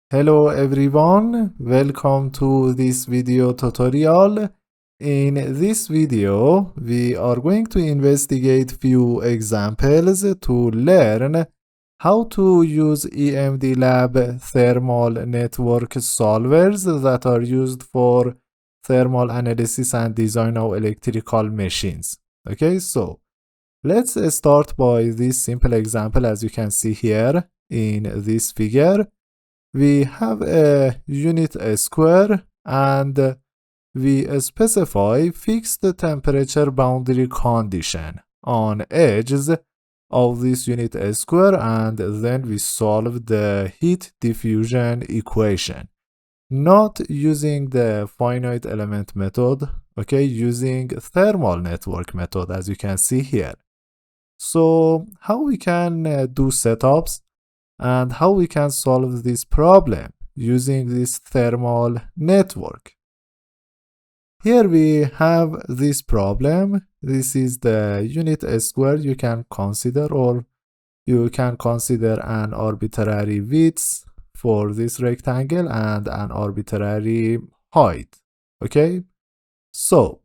Hello everyone, welcome to this video tutorial. In this video, we are going to investigate few examples to learn how to use EMDLAB thermal network solvers that are used for thermal analysis and design of electrical machines. Okay, so let's start by this simple example. As you can see here in this figure, we have a unit square and we specify fixed temperature boundary condition on edges of this unit square, and then we solve the heat diffusion equation, not using the finite element method, okay, using thermal network method, as you can see here. So how we can do setups and how we can solve this problem using this thermal network. Here we have this problem. This is the unit square you can consider, or you can consider an arbitrary width for this rectangle and an arbitrary height. Okay, so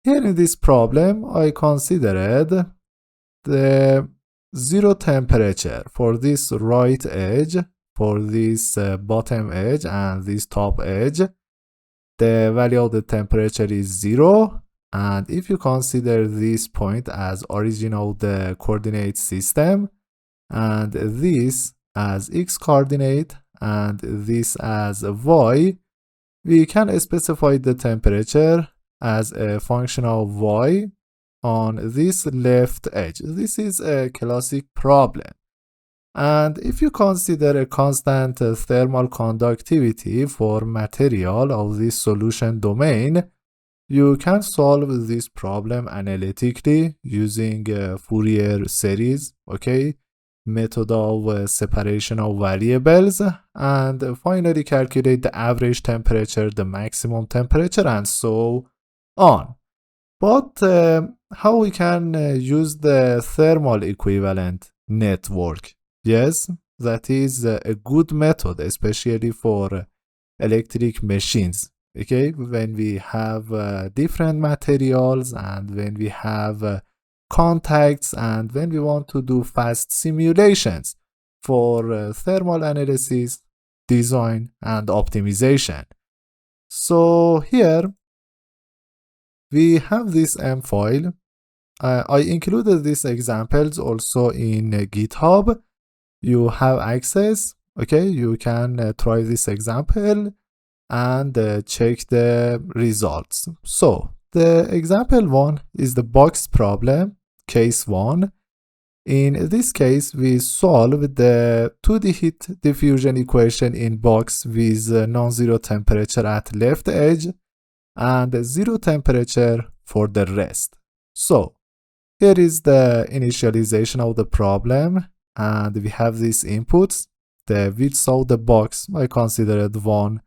here in this problem I considered the zero temperature for this right edge, for this bottom edge and this top edge. The value of the temperature is 0, and if you consider this point as origin of the coordinate system and this as x coordinate and this as y, we can specify the temperature as a function of y on this left edge. This is a classic problem. And if you consider a constant thermal conductivity for material of this solution domain, you can solve this problem analytically using Fourier series, okay, method of separation of variables, and finally calculate the average temperature, the maximum temperature, and so on. But how we can use the thermal equivalent network? Yes, that is a good method, especially for electric machines. Okay, when we have different materials and when we have contacts and when we want to do fast simulations for thermal analysis, design, and optimization. So here we have this M file. I included these examples also in GitHub. You have access, okay, you can try this example and check the results. So the example 1 is the box problem, case 1. In this case, we solve the 2D heat diffusion equation in box with non-zero temperature at left edge and zero temperature for the rest. So here is the initialization of the problem, and we have these inputs. The width of the box I considered 1,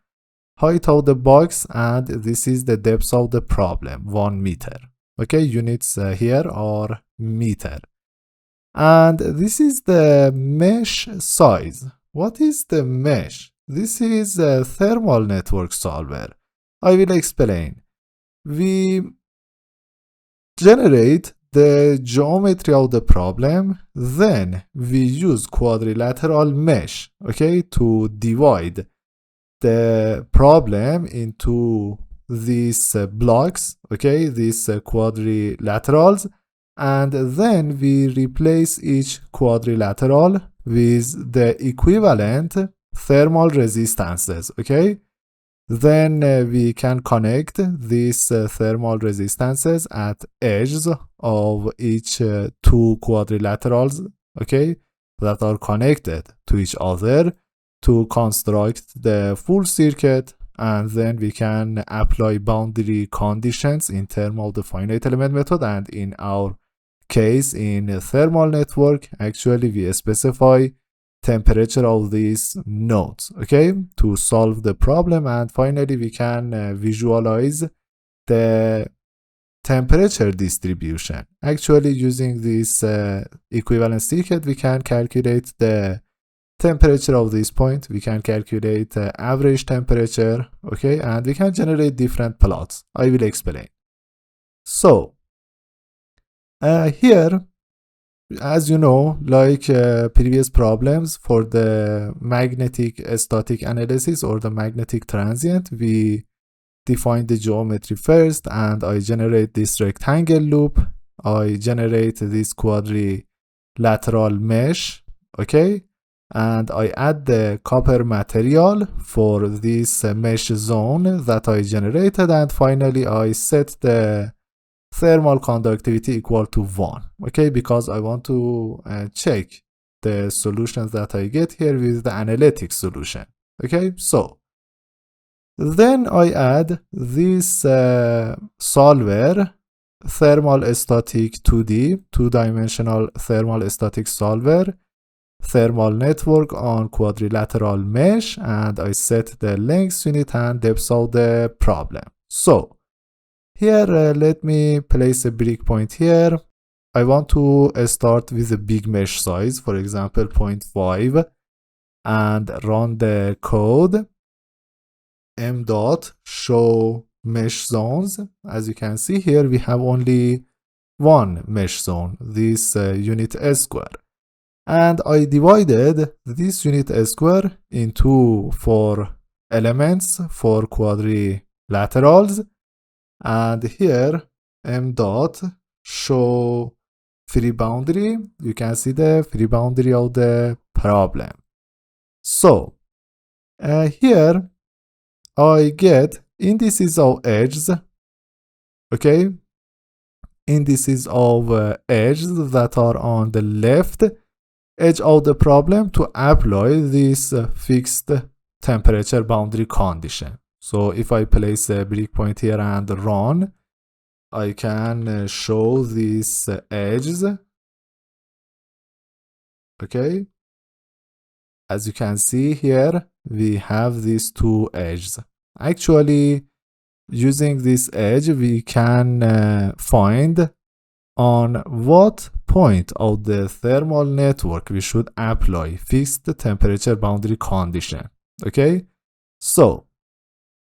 height of the box, and this is the depth of the problem, 1 meter. Okay, units here are meter. And this is the mesh size. What is the mesh? This is a thermal network solver. I will explain. We generate the geometry of the problem, then we use quadrilateral mesh, okay, to divide the problem into these blocks, okay, these quadrilaterals, and then we replace each quadrilateral with the equivalent thermal resistances, okay. Then we can connect these thermal resistances at edges of each two quadrilaterals, okay, that are connected to each other to construct the full circuit, and then we can apply boundary conditions in terms of the finite element method. And in our case, in a thermal network, actually we specify temperature of these nodes, okay, to solve the problem. And finally we can visualize the temperature distribution. Actually, using this equivalent circuit, we can calculate the temperature of this point. We can calculate average temperature, okay, and we can generate different plots. I will explain. So here, as you know, like previous problems for the magnetic static analysis or the magnetic transient, we define the geometry first, and I generate this rectangle loop. I generate this quadrilateral mesh, okay, and I add the copper material for this mesh zone that I generated, and finally I set the thermal conductivity equal to 1, okay, because I want to check the solutions that I get here with the analytic solution, okay. So then I add this solver, thermal static 2D, two-dimensional thermal static solver, thermal network on quadrilateral mesh, and I set the length unit and depth of the problem. So here, let me place a breakpoint here. I want to start with a big mesh size, for example 0.5, and run the code m dot show mesh zones. As you can see here, we have only one mesh zone, this unit square, and I divided this unit square into 4 elements, 4 quadrilaterals, and here m dot show free boundary. You can see the free boundary of the problem. So here I get indices of edges, okay, indices of edges that are on the left edge of the problem to apply this fixed temperature boundary condition. So if I place a breakpoint here and run, I can show these edges, okay. As you can see here, we have these 2 edges. Actually, using this edge, we can find on what point of the thermal network we should apply fixed temperature boundary condition, okay. So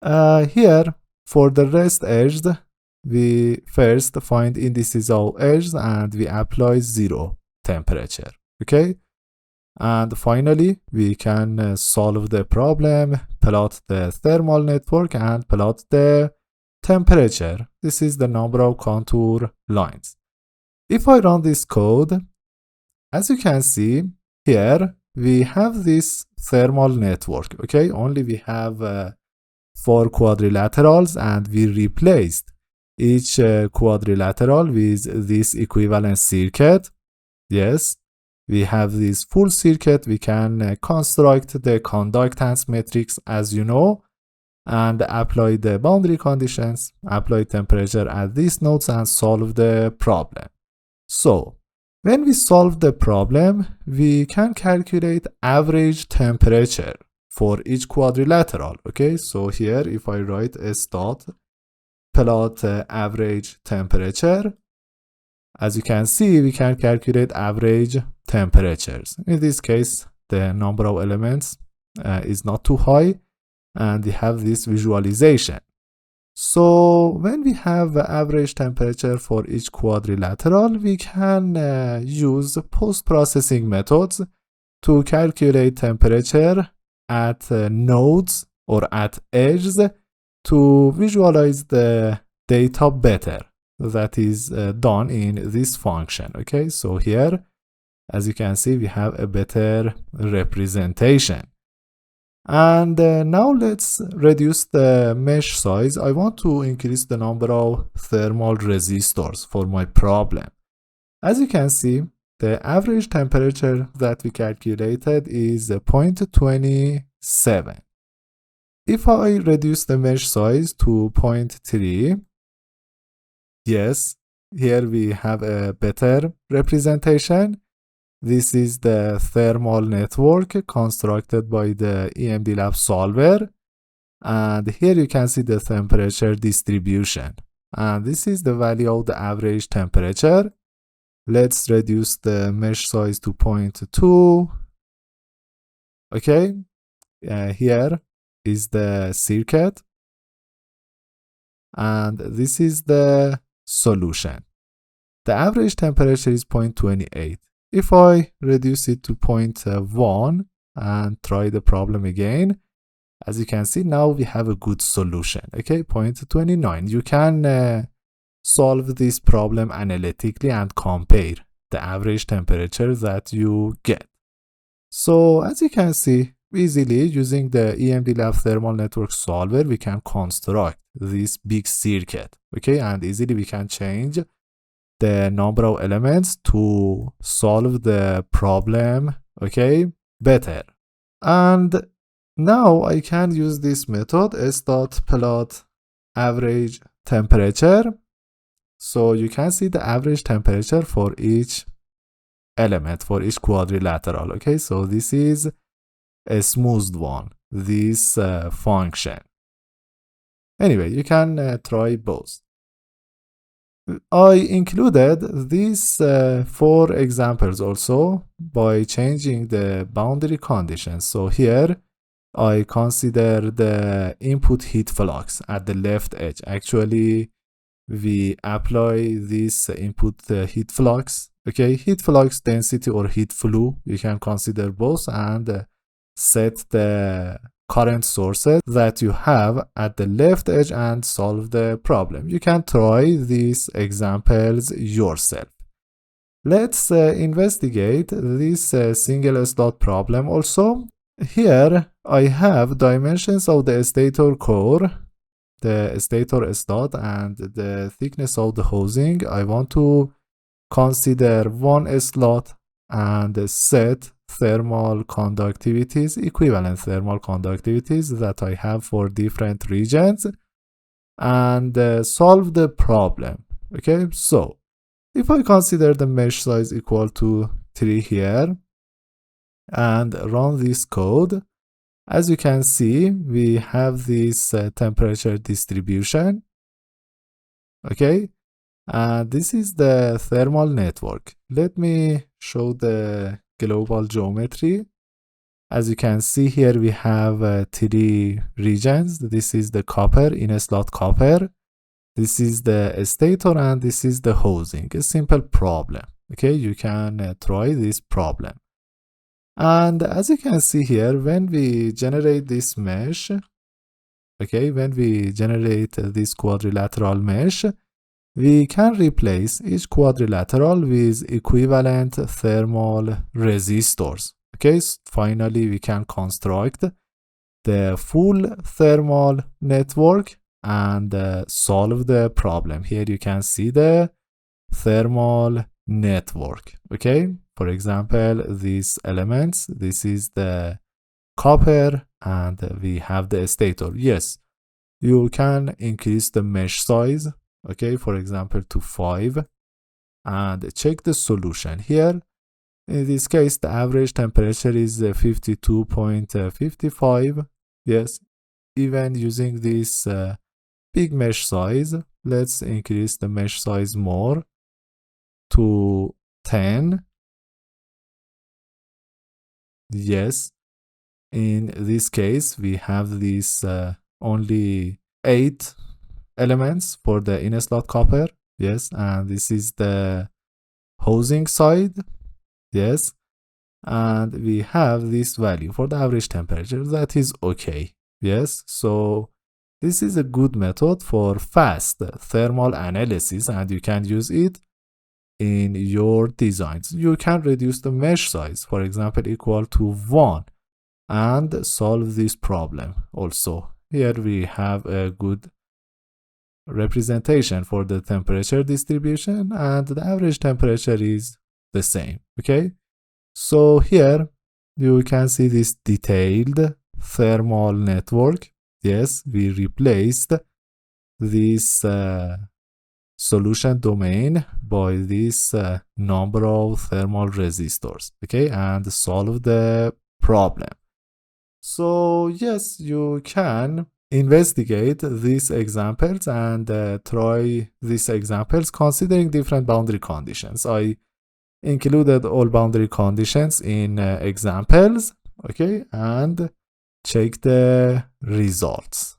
here for the rest edges, we first find indices of edges and we apply 0 temperature, okay. And finally, we can solve the problem, plot the thermal network and plot the temperature. This is the number of contour lines. If I run this code, as you can see here, we have this thermal network, okay. Only we have 4 quadrilaterals, and we replaced each quadrilateral with this equivalent circuit. Yes, we have this full circuit. We can construct the conductance matrix, as you know, and apply the boundary conditions, apply temperature at these nodes, and solve the problem. So when we solve the problem, we can calculate average temperature for each quadrilateral, okay. So here, if I write s dot plot average temperature, as you can see, we can calculate average temperatures. In this case, the number of elements is not too high, and we have this visualization. So when we have average temperature for each quadrilateral, we can use post-processing methods to calculate temperature at nodes or at edges to visualize the data better. That is done in this function, okay. So here, as you can see, we have a better representation. And now let's reduce the mesh size. I want to increase the number of thermal resistors for my problem. As you can see, the average temperature that we calculated is 0.27. If I reduce the mesh size to 0.3, yes, here we have a better representation. This is the thermal network constructed by the EMDLAB solver. And here you can see the temperature distribution. And this is the value of the average temperature. Let's reduce the mesh size to 0.2. Okay, here is the circuit, and this is the solution. The average temperature is 0.28. If I reduce it to 0.1 and try the problem again, as you can see, now we have a good solution. Okay, 0.29. You can solve this problem analytically and compare the average temperature that you get. So as you can see, easily using the EMDLAB thermal network solver, we can construct this big circuit. Okay, and easily we can change the number of elements to solve the problem, okay, better. And now I can use this method, s.plot average temperature. So you can see the average temperature for each element, for each quadrilateral. Okay, so this is a smoothed one, this function. Anyway, you can try both. I included these 4 examples also by changing the boundary conditions. So here I consider the input heat flux at the left edge. Actually, we apply this input heat flux. Okay, heat flux density or heat flow, you can consider both, and set the current sources that you have at the left edge and solve the problem. You can try these examples yourself. Let's investigate this single slot problem also. Here I have dimensions of the stator core, the stator slot, and the thickness of the housing. I want to consider one slot and set thermal conductivities, equivalent thermal conductivities that I have for different regions, and solve the problem. Okay, so if I consider the mesh size equal to 3 here and run this code, as you can see, we have this temperature distribution. Okay, this is the thermal network. Let me show the global geometry. As you can see here, we have 3 regions. This is the copper, in slot copper. This is the stator, and this is the housing. A simple problem. Okay, you can try this problem. And as you can see here, when we generate this mesh, okay, when we generate this quadrilateral mesh, we can replace each quadrilateral with equivalent thermal resistors. Okay, so finally we can construct the full thermal network and solve the problem. Here you can see the thermal network. Okay, for example, these elements, this is the copper and we have the stator. Yes, you can increase the mesh size, okay, for example to 5, and check the solution. Here in this case the average temperature is 52.55. yes, even using this big mesh size, let's increase the mesh size more to 10. Yes, in this case we have these only 8 elements for the inner slot copper. Yes, and this is the housing side. Yes, and we have this value for the average temperature. That is okay. Yes, so this is a good method for fast thermal analysis, and you can use it in your designs. You can reduce the mesh size, for example, equal to 1, and solve this problem also. Here we have a good representation for the temperature distribution, and the average temperature is the same. Okay, so here you can see this detailed thermal network. Yes, we replaced this solution domain by this number of thermal resistors. Okay, and solve the problem. So yes, you can investigate these examples and try these examples considering different boundary conditions. I included all boundary conditions in examples, okay, and check the results.